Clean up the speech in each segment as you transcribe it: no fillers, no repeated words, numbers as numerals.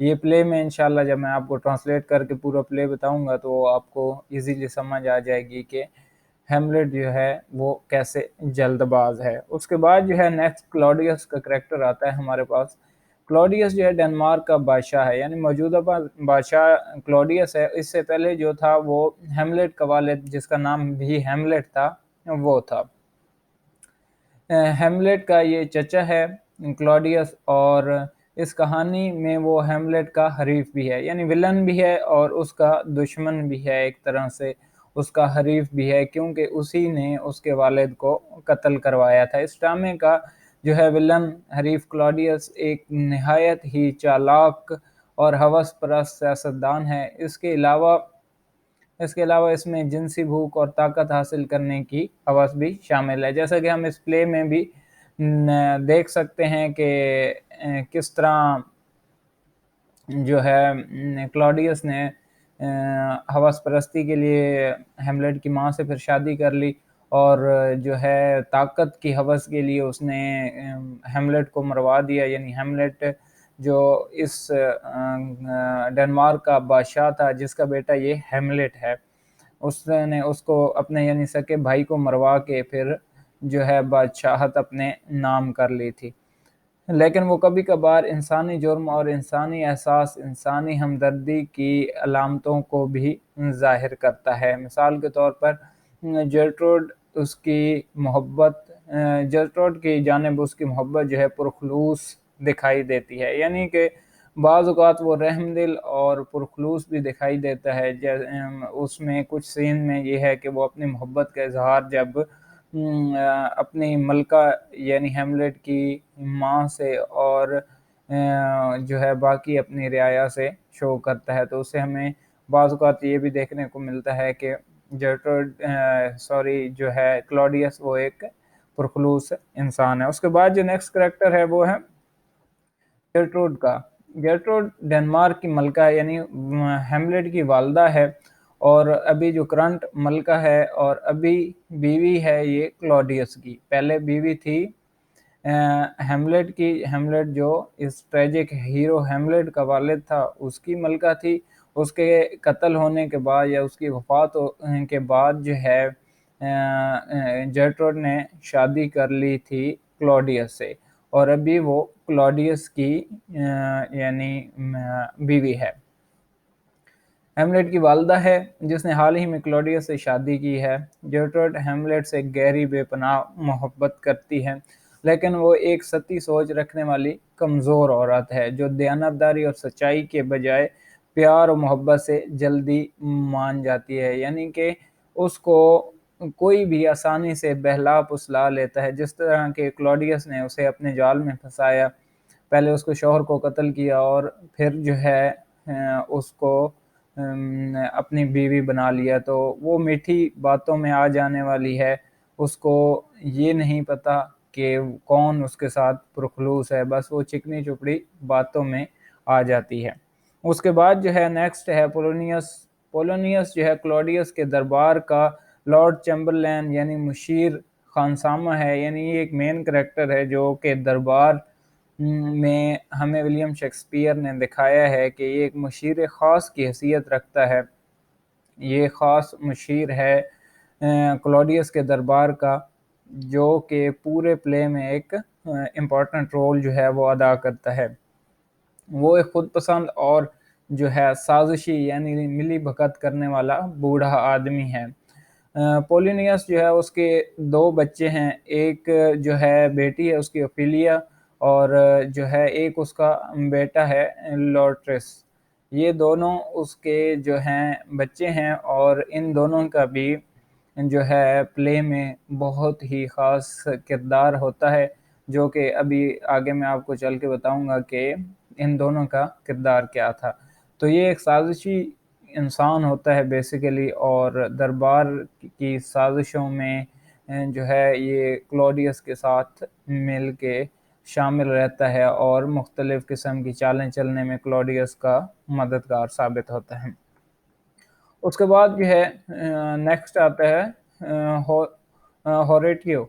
یہ پلے میں انشاءاللہ جب میں آپ کو ٹرانسلیٹ کر کے پورا پلے بتاؤں گا تو آپ کو ایزیلی سمجھ آ جائے گی کہ ہیملیٹ جو ہے وہ کیسے جلد باز ہے۔ اس کے بعد جو ہے نیکسٹ کلاڈیس کا کریکٹر آتا ہے ہمارے پاس۔ کلاڈیس جو ہے ڈنمارک کا بادشاہ ہے، یعنی موجودہ بادشاہ کلاڈیس ہے۔ اس سے پہلے جو تھا وہ ہیملیٹ کا والد، جس کا نام بھی ہیملیٹ تھا، وہ تھا۔ ہیملیٹ کا یہ چچا ہے کلاڈیس، اور اس کہانی میں وہ ہیملیٹ کا حریف بھی ہے، یعنی ولن بھی ہے اور اس کا دشمن بھی ہے، ایک طرح سے اس کا حریف بھی ہے، کیونکہ اسی نے اس کے والد کو قتل کروایا تھا۔ اس ڈرامے کا جو ہے ولن حریف کلاڈیس ایک نہایت ہی چالاک اور ہوس پرست سیاستدان ہے۔ اس کے علاوہ اس میں جنسی بھوک اور طاقت حاصل کرنے کی ہوس بھی شامل ہے، جیسا کہ ہم اس پلے میں بھی دیکھ سکتے ہیں کہ کس طرح جو ہے کلاڈیس نے ہوس پرستی کے لیے ہیملیٹ کی ماں سے پھر شادی کر لی، اور جو ہے طاقت کی ہوس کے لیے اس نے ہیملیٹ کو مروا دیا، یعنی ہیملیٹ جو اس ڈنمارک کا بادشاہ تھا، جس کا بیٹا یہ ہیملیٹ ہے، اس نے اس کو اپنے یعنی سکے بھائی کو مروا کے پھر جو ہے بادشاہت اپنے نام کر لی تھی۔ لیکن وہ کبھی کبھار انسانی جرم اور انسانی احساس، انسانی ہمدردی کی علامتوں کو بھی ظاہر کرتا ہے۔ مثال کے طور پر جرٹروڈ جرٹروڈ کی جانب اس کی محبت جو ہے پرخلوص دکھائی دیتی ہے، یعنی کہ بعض اوقات وہ رحم دل اور پرخلوص بھی دکھائی دیتا ہے۔ اس میں کچھ سین میں یہ ہے کہ وہ اپنی محبت کا اظہار جب اپنی ملکہ یعنی ہیملیٹ کی ماں سے اور جو ہے باقی اپنی رعایا سے شو کرتا ہے، تو اسے ہمیں بعض اوقات یہ بھی دیکھنے کو ملتا ہے کہ جو ہے کلاڈیس وہ ایک پرخلوص انسان ہے۔ اس کے بعد جو نیکسٹ کریکٹر ہے وہ ہے گرٹروڈ کا۔ گرٹروڈ ڈنمارک کی ملکہ ہے، یعنی ہیملیٹ کی والدہ ہے، اور ابھی جو کرنٹ ملکہ ہے اور ابھی بیوی ہے یہ کلاڈیس کی۔ پہلے بیوی تھی ہیملیٹ کی، ہیملیٹ جو اس ٹریجک ہیرو ہیملیٹ کا والد تھا اس کی ملکہ تھی۔ اس کے قتل ہونے کے بعد یا اس کی وفات کے بعد جو ہے جرٹروڈ نے شادی کر لی تھی کلاڈیس سے، اور ابھی وہ کلاڈیس کی یعنی بیوی ہے۔ ہیملیٹ کی والدہ ہے جس نے حال ہی میں کلاڈیس سے شادی کی ہے۔ جرٹروڈ ہیملیٹ سے گہری بے پناہ محبت کرتی ہے، لیکن وہ ایک سطحی سوچ رکھنے والی کمزور عورت ہے جو دیانتداری اور سچائی کے بجائے پیار و محبت سے جلدی مان جاتی ہے، یعنی کہ اس کو کوئی بھی آسانی سے بہلا پسلا لیتا ہے، جس طرح کہ کلاڈیس نے اسے اپنے جال میں پھنسایا، پہلے اس کو شوہر کو قتل کیا اور پھر جو ہے اس کو اپنی بیوی بنا لیا، تو وہ میٹھی باتوں میں آ جانے والی ہے، اس کو یہ نہیں پتا کہ کون اس کے ساتھ پرخلوص ہے، بس وہ چکنی چپڑی باتوں میں آ جاتی ہے۔ اس کے بعد جو ہے نیکسٹ ہے پولونیس۔ پولونیس جو ہے کلاڈیس کے دربار کا لارڈ چیمبرلین یعنی مشیر خانسامہ ہے، یعنی یہ ایک مین کریکٹر ہے جو کہ دربار میں ہمیں ولیم شیکسپیئر نے دکھایا ہے کہ یہ ایک مشیر خاص کی حیثیت رکھتا ہے۔ یہ خاص مشیر ہے کلاڈیس کے دربار کا، جو کہ پورے پلے میں ایک امپورٹنٹ رول جو ہے وہ ادا کرتا ہے۔ وہ ایک خود پسند اور جو ہے سازشی یعنی ملی بھگت کرنے والا بوڑھا آدمی ہے۔ پولینیس جو ہے اس کے دو بچے ہیں، ایک جو ہے بیٹی ہے اس کی اوفیلیا، اور جو ہے ایک اس کا بیٹا ہے لوٹرس۔ یہ دونوں اس کے جو ہیں بچے ہیں، اور ان دونوں کا بھی جو ہے پلے میں بہت ہی خاص کردار ہوتا ہے، جو کہ ابھی آگے میں آپ کو چل کے بتاؤں گا کہ ان دونوں کا کردار کیا تھا۔ تو یہ ایک سازشی انسان ہوتا ہے بیسیکلی، اور دربار کی سازشوں میں جو ہے یہ کلاڈیس کے ساتھ مل کے شامل رہتا ہے، اور مختلف قسم کی چالیں چلنے میں کلاڈیس کا مددگار ثابت ہوتا ہے۔ اس کے بعد جو ہے نیکسٹ آتا ہے ہوریٹیو۔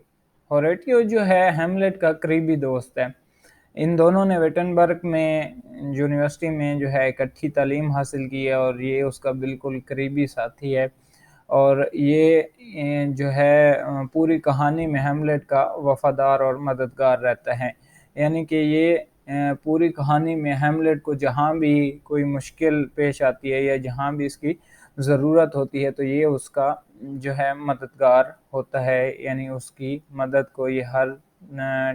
ہوریٹیو جو ہے ہیملیٹ کا قریبی دوست ہے۔ ان دونوں نے ویٹنبرگ میں یونیورسٹی میں جو ہے اکٹھی تعلیم حاصل کی ہے اور یہ اس کا بالکل قریبی ساتھی ہے، اور یہ جو ہے پوری کہانی میں ہیملیٹ کا وفادار اور مددگار رہتا ہے، یعنی کہ یہ پوری کہانی میں ہیملیٹ کو جہاں بھی کوئی مشکل پیش آتی ہے یا جہاں بھی اس کی ضرورت ہوتی ہے تو یہ اس کا جو ہے مددگار ہوتا ہے، یعنی اس کی مدد کو یہ ہر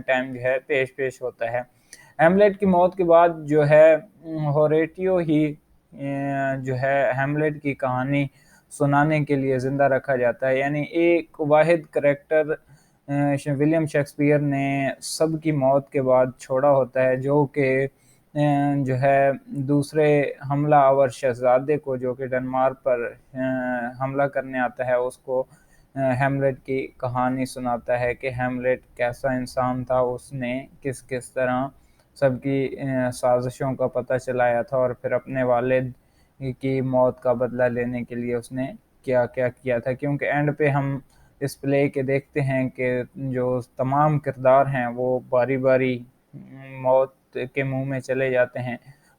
ٹائم جو ہے پیش ہوتا ہے۔ ہیملیٹ کی موت کے بعد جو ہے ہوریٹیو ہی جو ہے ہیملیٹ کی کہانی سنانے کے لیے زندہ رکھا جاتا ہے، یعنی ایک واحد کریکٹر ولیم شیکسپیئر نے سب کی موت کے بعد چھوڑا ہوتا ہے، جو کہ جو ہے دوسرے حملہ آور شہزادے کو جو کہ ڈنمارک پر حملہ کرنے آتا ہے اس کو ہیملیٹ کی کہانی سناتا ہے کہ ہیملیٹ کیسا انسان تھا، اس نے کس طرح سب کی سازشوں کا پتہ چلایا تھا اور پھر اپنے والد کی موت کا بدلہ لینے کے لیے اس نے کیا کیا تھا، کیونکہ اینڈ پہ ہم اس پلے کے دیکھتے ہیں کہ جو تمام کردار ہیں وہ باری باری موت کے منہ میں چلے جاتے ہیں،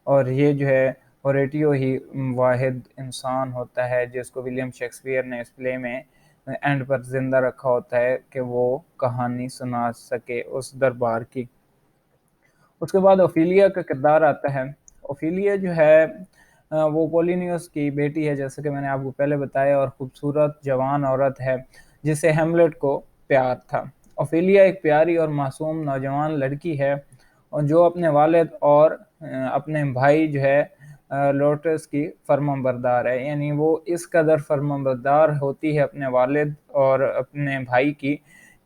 اور یہ جو ہے ہوریٹیو ہی واحد انسان ہوتا ہے جس کو ولیم شیکسپیئر نے اس پلے میں اینڈ پر زندہ رکھا ہوتا ہے کہ وہ کہانی سنا سکے اس دربار کی۔ اس کے بعد اوفیلیا کا کردار آتا ہے۔ اوفیلیا جو ہے وہ پولینیوس کی بیٹی ہے، جیسے کہ میں نے آپ کو پہلے بتایا، اور خوبصورت جوان عورت ہے جسے ہیملیٹ کو پیار تھا۔ اوفیلیا ایک پیاری اور معصوم نوجوان لڑکی ہے اور جو اپنے والد اور اپنے بھائی جو ہے لوٹس کی فرمان بردار ہے، یعنی وہ اس قدر فرمان بردار ہوتی ہے اپنے والد اور اپنے بھائی کی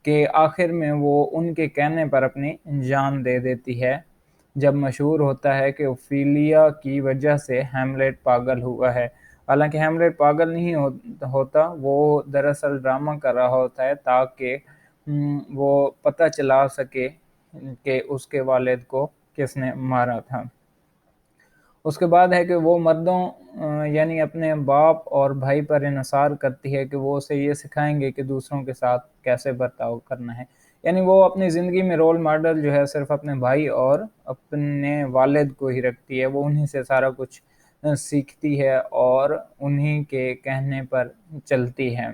کہ آخر میں وہ ان کے کہنے پر اپنی جان دے دیتی ہے، جب مشہور ہوتا ہے کہ اوفیلیا کی وجہ سے ہیملیٹ پاگل ہوا ہے۔ حالانکہ ہیملیٹ پاگل نہیں ہوتا، وہ دراصل ڈرامہ کر رہا ہوتا ہے تاکہ وہ پتہ چلا سکے کہ اس کے والد کو کس نے مارا تھا۔ اس کے بعد ہے کہ وہ مردوں یعنی اپنے باپ اور بھائی پر انحصار کرتی ہے کہ وہ اسے یہ سکھائیں گے کہ دوسروں کے ساتھ کیسے برتاؤ کرنا ہے، یعنی وہ اپنی زندگی میں رول ماڈل جو ہے صرف اپنے بھائی اور اپنے والد کو ہی رکھتی ہے، وہ انہی سے سارا کچھ سیکھتی ہے اور انہی کے کہنے پر چلتی ہے۔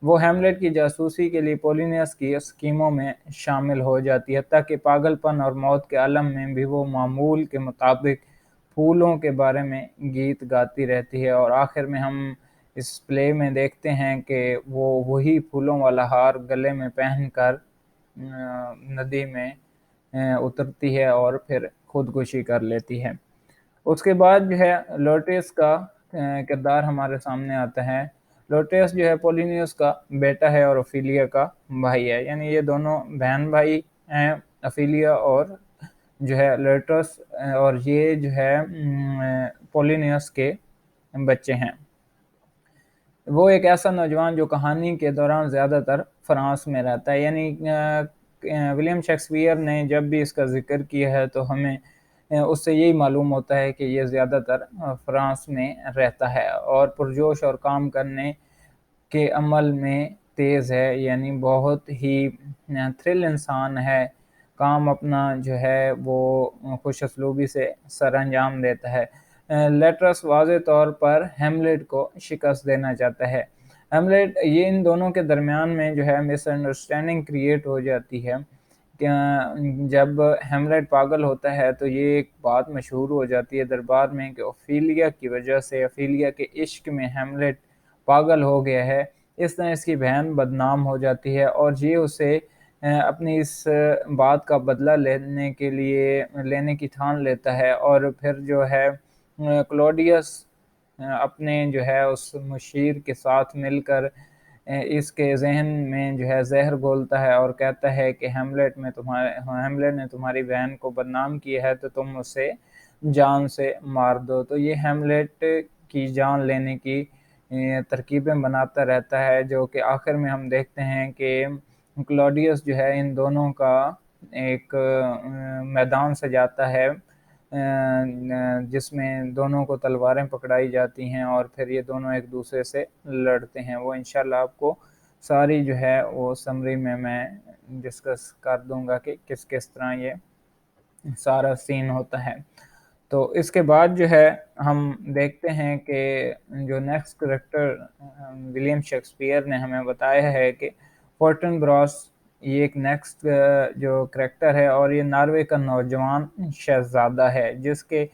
وہ ہیملیٹ کی جاسوسی کے لیے پولینیس کی اسکیموں میں شامل ہو جاتی ہے، تاکہ پاگل پن اور موت کے عالم میں بھی وہ معمول کے مطابق پھولوں کے بارے میں گیت گاتی رہتی ہے، اور آخر میں ہم اس پلے میں دیکھتے ہیں کہ وہ وہی پھولوں والا ہار گلے میں پہن کر ندی میں اترتی ہے اور پھر خودکشی کر لیتی ہے۔ اس کے بعد جو ہے لوٹس کا کردار ہمارے سامنے آتا ہے۔ لوٹس جو ہے پولینیوس کا بیٹا ہے اور اوفیلیا کا بھائی ہے، یعنی یہ دونوں بہن بھائی ہیں، اوفیلیا اور جو ہے لوٹس، اور یہ جو ہے پولینیوس کے بچے ہیں۔ وہ ایک ایسا نوجوان جو کہانی کے دوران زیادہ تر فرانس میں رہتا ہے، یعنی ولیم شیکسپیئر نے جب بھی اس کا ذکر کیا ہے تو ہمیں اس سے یہی معلوم ہوتا ہے کہ یہ زیادہ تر فرانس میں رہتا ہے اور پرجوش اور کام کرنے کے عمل میں تیز ہے، یعنی بہت ہی تھرل انسان ہے، کام اپنا جو ہے وہ خوش اسلوبی سے سر انجام دیتا ہے۔ لیٹرس واضح طور پر ہیملیٹ کو شکست دینا چاہتا ہے۔ ہیملیٹ یہ ان دونوں کے درمیان میں جو ہے مس انڈرسٹینڈنگ کریٹ ہو جاتی ہے کہ جب ہیملیٹ پاگل ہوتا ہے تو یہ ایک بات مشہور ہو جاتی ہے دربار میں کہ اوفیلیا کی وجہ سے، اوفیلیا کے عشق میں ہیملیٹ پاگل ہو گیا ہے، اس طرح اس کی بہن بدنام ہو جاتی ہے اور یہ اسے اپنی اس بات کا بدلہ لینے کی ٹھان لیتا ہے، اور پھر جو ہے کلوڈیس اپنے جو ہے اس مشیر کے ساتھ مل کر اس کے ذہن میں جو ہے زہر گھولتا ہے اور کہتا ہے کہ ہیملیٹ نے تمہاری بہن کو بدنام کیا ہے تو تم اسے جان سے مار دو۔ تو یہ ہیملیٹ کی جان لینے کی ترکیبیں بناتا رہتا ہے، جو کہ آخر میں ہم دیکھتے ہیں کہ کلوڈیس جو ہے ان دونوں کا ایک میدان سجاتا ہے جس میں دونوں کو تلواریں پکڑائی جاتی ہیں اور پھر یہ دونوں ایک دوسرے سے لڑتے ہیں۔ وہ انشاءاللہ آپ کو ساری جو ہے وہ سمری میں ڈسکس کر دوں گا کہ کس طرح یہ سارا سین ہوتا ہے۔ تو اس کے بعد جو ہے ہم دیکھتے ہیں کہ جو نیکسٹ کریکٹر ولیم شیکسپیئر نے ہمیں بتایا ہے کہ فورٹن براس یہ ایک نیکسٹ جو کریکٹر ہے، اور یہ ناروے کا نوجوان شہزادہ ہے جس کے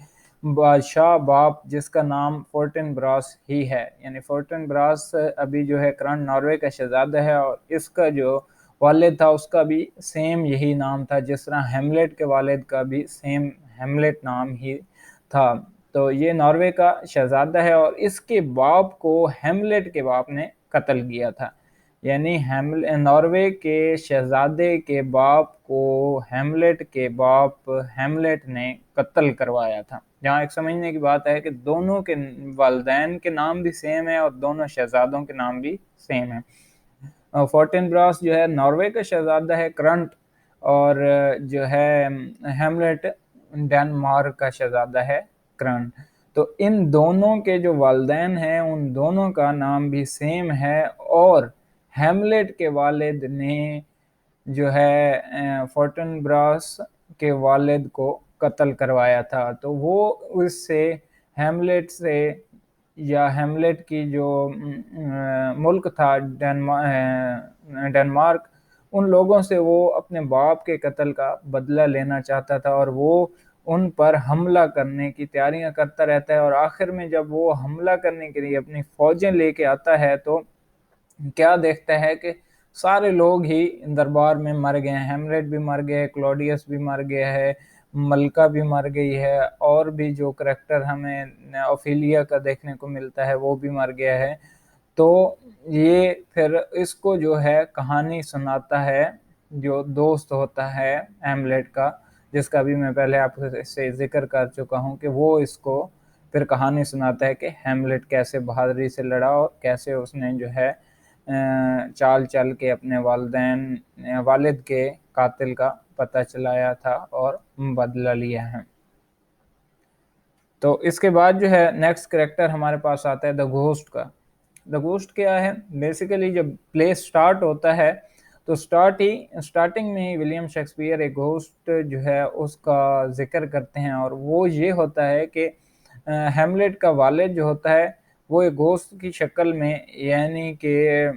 بادشاہ باپ جس کا نام فورٹن براس ہی ہے، یعنی فورٹن براس ابھی جو ہے کرنٹ ناروے کا شہزادہ ہے، اور اس کا جو والد تھا اس کا بھی سیم یہی نام تھا، جس طرح ہیملیٹ کے والد کا بھی سیم ہیملیٹ نام ہی تھا۔ تو یہ ناروے کا شہزادہ ہے، اور اس کے باپ کو ہیملیٹ کے باپ نے قتل کیا تھا، یعنی ناروے کے شہزادے کے باپ کو ہیملیٹ کے باپ ہیملیٹ نے قتل کروایا تھا۔ جہاں ایک سمجھنے کی بات ہے کہ دونوں کے والدین کے نام بھی سیم ہے اور دونوں شہزادوں کے نام بھی سیم ہے۔ فورٹن براس جو ہے ناروے کا شہزادہ ہے کرنٹ، اور جو ہے ہیملیٹ ڈنمارک کا شہزادہ ہے کرنٹ۔ تو ان دونوں کے جو والدین ہیں ان دونوں کا نام بھی سیم ہے، اور ہیملیٹ کے والد نے جو ہے فورٹن براس کے والد کو قتل کروایا تھا۔ تو وہ اس سے ہیملیٹ سے یا ہیملیٹ کی جو ملک تھا ڈنمارک، ان لوگوں سے وہ اپنے باپ کے قتل کا بدلہ لینا چاہتا تھا، اور وہ ان پر حملہ کرنے کی تیاریاں کرتا رہتا ہے، اور آخر میں جب وہ حملہ کرنے کے لیے اپنی فوجیں لے کے آتا ہے تو کیا دیکھتا ہے کہ سارے لوگ ہی دربار میں مر گئے ہیں، ہیملیٹ بھی مر گئے ہے، کلوڈیس بھی مر گیا ہے، ملکہ بھی مر گئی ہے، اور بھی جو کریکٹر ہمیں اوفیلیا کا دیکھنے کو ملتا ہے وہ بھی مر گیا ہے۔ تو یہ پھر اس کو جو ہے کہانی سناتا ہے جو دوست ہوتا ہے ہیملیٹ کا، جس کا بھی میں پہلے آپ سے ذکر کر چکا ہوں کہ وہ اس کو پھر کہانی سناتا ہے کہ ہیملیٹ کیسے بہادری سے لڑا اور کیسے اس نے جو ہے چال چل کے اپنے والد کے قاتل کا پتہ چلایا تھا اور بدلہ لیا ہے۔ تو اس کے بعد جو ہے نیکسٹ کریکٹر ہمارے پاس آتا ہے دا گھوسٹ کا۔ دا گھوسٹ کیا ہے؟ بیسیکلی جب پلے سٹارٹ ہوتا ہے تو سٹارٹنگ میں ہی ولیم شیکسپیئر ایک گھوسٹ جو ہے اس کا ذکر کرتے ہیں، اور وہ یہ ہوتا ہے کہ ہیملیٹ کا والد جو ہوتا ہے وہ ایک گھوسٹ کی شکل میں، یعنی کہ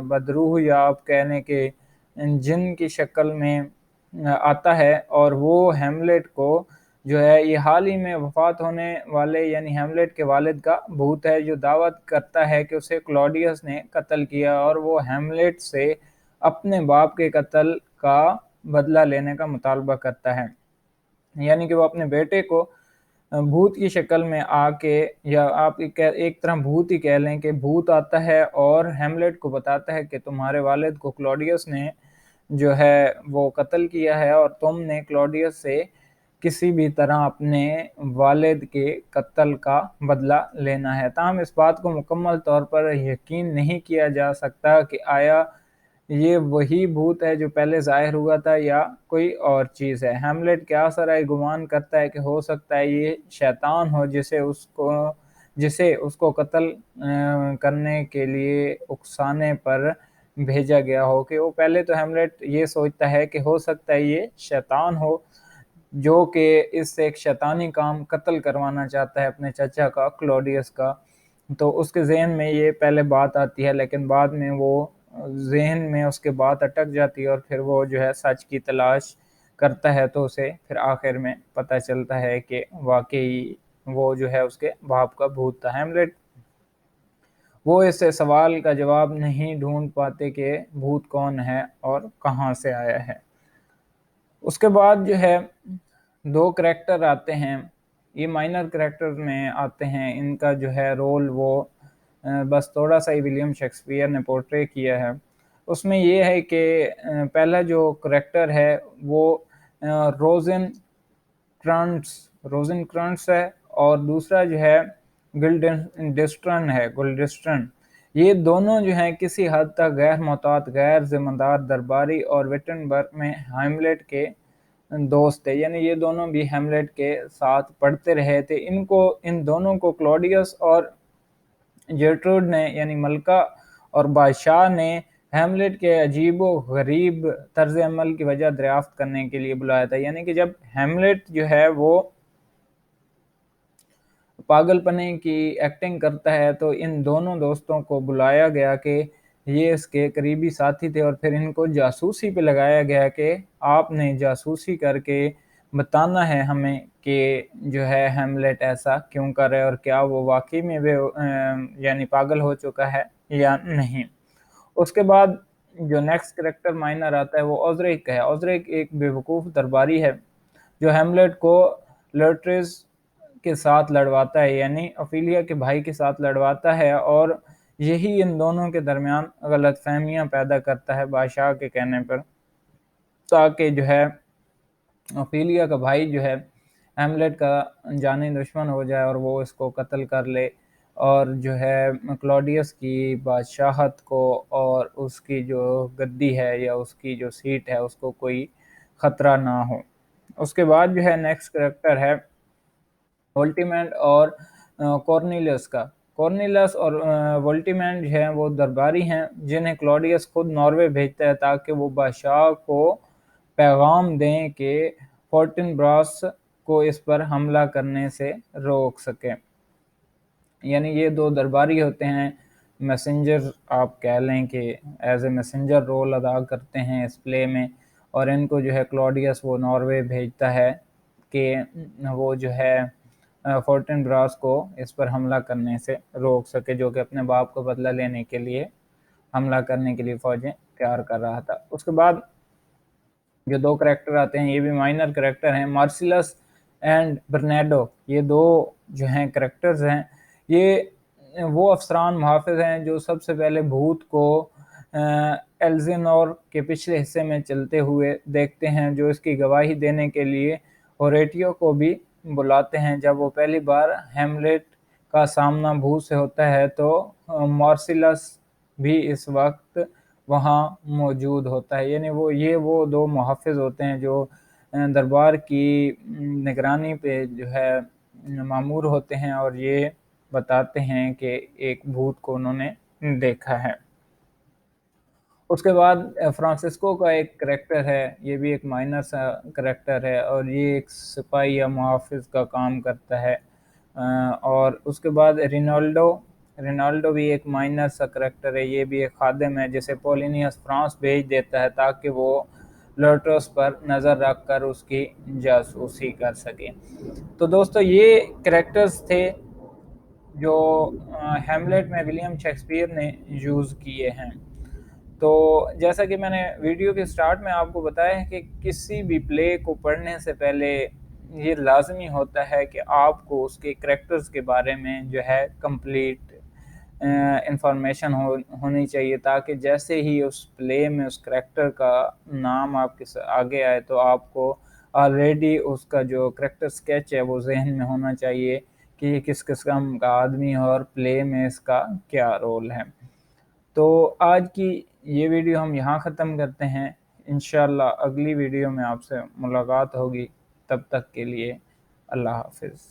بدروح یا آپ کہنے کہ جن کی شکل میں آتا ہے، اور وہ ہیملیٹ کو جو ہے یہ حال ہی میں وفات ہونے والے یعنی ہیملیٹ کے والد کا بھوت ہے، جو دعوت کرتا ہے کہ اسے کلوڈیس نے قتل کیا، اور وہ ہیملیٹ سے اپنے باپ کے قتل کا بدلہ لینے کا مطالبہ کرتا ہے، یعنی کہ وہ اپنے بیٹے کو بھوت کی شکل میں آ کے، یا آپ ایک طرح بھوت ہی کہہ لیں کہ بھوت آتا ہے اور ہیملیٹ کو بتاتا ہے کہ تمہارے والد کو کلوڈیس نے جو ہے وہ قتل کیا ہے، اور تم نے کلوڈیس سے کسی بھی طرح اپنے والد کے قتل کا بدلہ لینا ہے۔ تاہم اس بات کو مکمل طور پر یقین نہیں کیا جا سکتا کہ آیا یہ وہی بھوت ہے جو پہلے ظاہر ہوا تھا یا کوئی اور چیز ہے۔ ہیملیٹ کیا سرائے گمان کرتا ہے کہ ہو سکتا ہے یہ شیطان ہو جسے اس کو قتل کرنے کے لیے اکسانے پر بھیجا گیا ہو، کہ وہ پہلے تو ہیملیٹ یہ سوچتا ہے کہ ہو سکتا ہے یہ شیطان ہو جو کہ اس سے ایک شیطانی کام قتل کروانا چاہتا ہے اپنے چچا کا، کلوڈیس کا۔ تو اس کے ذہن میں یہ پہلے بات آتی ہے، لیکن بعد میں وہ ذہن میں اس کے بات اٹک جاتی ہے، اور پھر وہ جو ہے سچ کی تلاش کرتا ہے، تو اسے پھر آخر میں پتہ چلتا ہے کہ واقعی وہ جو ہے اس کے باپ کا بھوت تھا۔ ہیملیٹ وہ اس سوال کا جواب نہیں ڈھونڈ پاتے کہ بھوت کون ہے اور کہاں سے آیا ہے۔ اس کے بعد جو ہے دو کریکٹر آتے ہیں، یہ مائنر کریکٹر میں آتے ہیں، ان کا جو ہے رول وہ بس تھوڑا سا ہی ولیم شیکسپیئر نے پورٹری کیا ہے۔ اس میں یہ ہے کہ پہلا جو کریکٹر ہے وہ روزن کرنٹس ہے، اور دوسرا جو ہے گلڈسٹرن۔ یہ دونوں جو ہیں کسی حد تک غیر محتاط، غیر ذمہ دار درباری اور وٹنبرگ میں ہیملیٹ کے دوست تھے، یعنی یہ دونوں بھی ہیملیٹ کے ساتھ پڑھتے رہے تھے۔ ان دونوں کو کلوڈیس اور جرٹروڈ نے، یعنی ملکہ اور بادشاہ نے، ہیملیٹ کے عجیب و غریب طرز عمل کی وجہ دریافت کرنے کے لیے بلایا تھا، یعنی کہ جب ہیملیٹ جو ہے وہ پاگل پنے کی ایکٹنگ کرتا ہے، تو ان دونوں دوستوں کو بلایا گیا کہ یہ اس کے قریبی ساتھی تھے، اور پھر ان کو جاسوسی پہ لگایا گیا کہ آپ نے جاسوسی کر کے بتانا ہے ہمیں کہ جو ہے ہیملیٹ ایسا کیوں کر رہا ہے، اور کیا وہ واقعی میں یعنی پاگل ہو چکا ہے یا نہیں۔ اس کے بعد جو نیکسٹ کریکٹر مائنر آتا ہے وہ اوزریک ہے۔ اوزریک ایک بیوقوف درباری ہے جو ہیملیٹ کو لرٹریز کے ساتھ لڑواتا ہے، یعنی اوفیلیا کے بھائی کے ساتھ لڑواتا ہے، اور یہی ان دونوں کے درمیان غلط فہمیاں پیدا کرتا ہے بادشاہ کے کہنے پر، تاکہ جو ہے اوفیلیا کا بھائی جو ہے ہیملیٹ کا جانی دشمن ہو جائے اور وہ اس کو قتل کر لے، اور جو ہے کلاڈیس کی بادشاہت کو اور اس کی جو گدی ہے یا اس کی جو سیٹ ہے اس کو کوئی خطرہ نہ ہو۔ اس کے بعد جو ہے نیکسٹ کریکٹر ہے وولٹیمینٹ اور کورنیلس کا۔ کورنیلس اور وولٹیمینٹ جو ہیں وہ درباری ہیں جنہیں کلاڈیس خود ناروے بھیجتا ہے تاکہ وہ بادشاہ کو پیغام دیں کہ فورٹن براس کو اس پر حملہ کرنے سے روک سکیں۔ یعنی یہ دو درباری ہوتے ہیں، میسنجر آپ کہہ لیں کہ ایز اے میسنجر رول ادا کرتے ہیں اس پلے میں، اور ان کو جو ہے کلاڈیس وہ ناروے بھیجتا ہے کہ وہ جو ہے فورٹن براس کو اس پر حملہ کرنے سے روک سکے، جو کہ اپنے باپ کو بدلہ لینے کے لیے حملہ کرنے کے لیے فوجیں تیار کر رہا تھا۔ اس کے بعد جو دو کریکٹر آتے ہیں یہ بھی مائنر کریکٹر ہیں، مارسیلس اینڈ برنیڈو۔ یہ دو جو ہیں کریکٹرز ہیں، یہ وہ افسران محافظ ہیں جو سب سے پہلے بھوت کو ایلزینور کے پچھلے حصے میں چلتے ہوئے دیکھتے ہیں، جو اس کی گواہی دینے کے لیے ہوریٹیو کو بھی بلاتے ہیں۔ جب وہ پہلی بار ہیملیٹ کا سامنا بھوت سے ہوتا ہے تو مارسیلس بھی اس وقت وہاں موجود ہوتا ہے، یعنی وہ دو محافظ ہوتے ہیں جو دربار کی نگرانی پہ جو ہے مامور ہوتے ہیں، اور یہ بتاتے ہیں کہ ایک بھوت کو انہوں نے دیکھا ہے۔ اس کے بعد فرانسسکو کا ایک کریکٹر ہے، یہ بھی ایک مائنر سا کریکٹر ہے، اور یہ ایک سپاہی یا محافظ کا کام کرتا ہے۔ اور اس کے بعد رینالڈو بھی ایک مائنر سا کریکٹر ہے، یہ بھی ایک خادم ہے جسے پولینیس فرانس بھیج دیتا ہے تاکہ وہ لرٹوس پر نظر رکھ کر اس کی جاسوسی کر سکے۔ تو دوستو یہ کریکٹرز تھے جو ہیملیٹ میں ولیم شیکسپیئر نے یوز کیے ہیں۔ تو جیسا کہ میں نے ویڈیو کے سٹارٹ میں آپ کو بتایا ہے کہ کسی بھی پلے کو پڑھنے سے پہلے یہ لازمی ہوتا ہے کہ آپ کو اس کے کریکٹرز کے بارے میں جو ہے کمپلیٹ انفارمیشن ہونی چاہیے، تاکہ جیسے ہی اس پلے میں اس کریکٹر کا نام آپ کے آگے آئے تو آپ کو آلریڈی اس کا جو کریکٹر سکیچ ہے وہ ذہن میں ہونا چاہیے کہ یہ کس قسم کا آدمی ہے اور پلے میں اس کا کیا رول ہے۔ تو آج کی یہ ویڈیو ہم یہاں ختم کرتے ہیں، انشاءاللہ اگلی ویڈیو میں آپ سے ملاقات ہوگی، تب تک کے لیے اللہ حافظ۔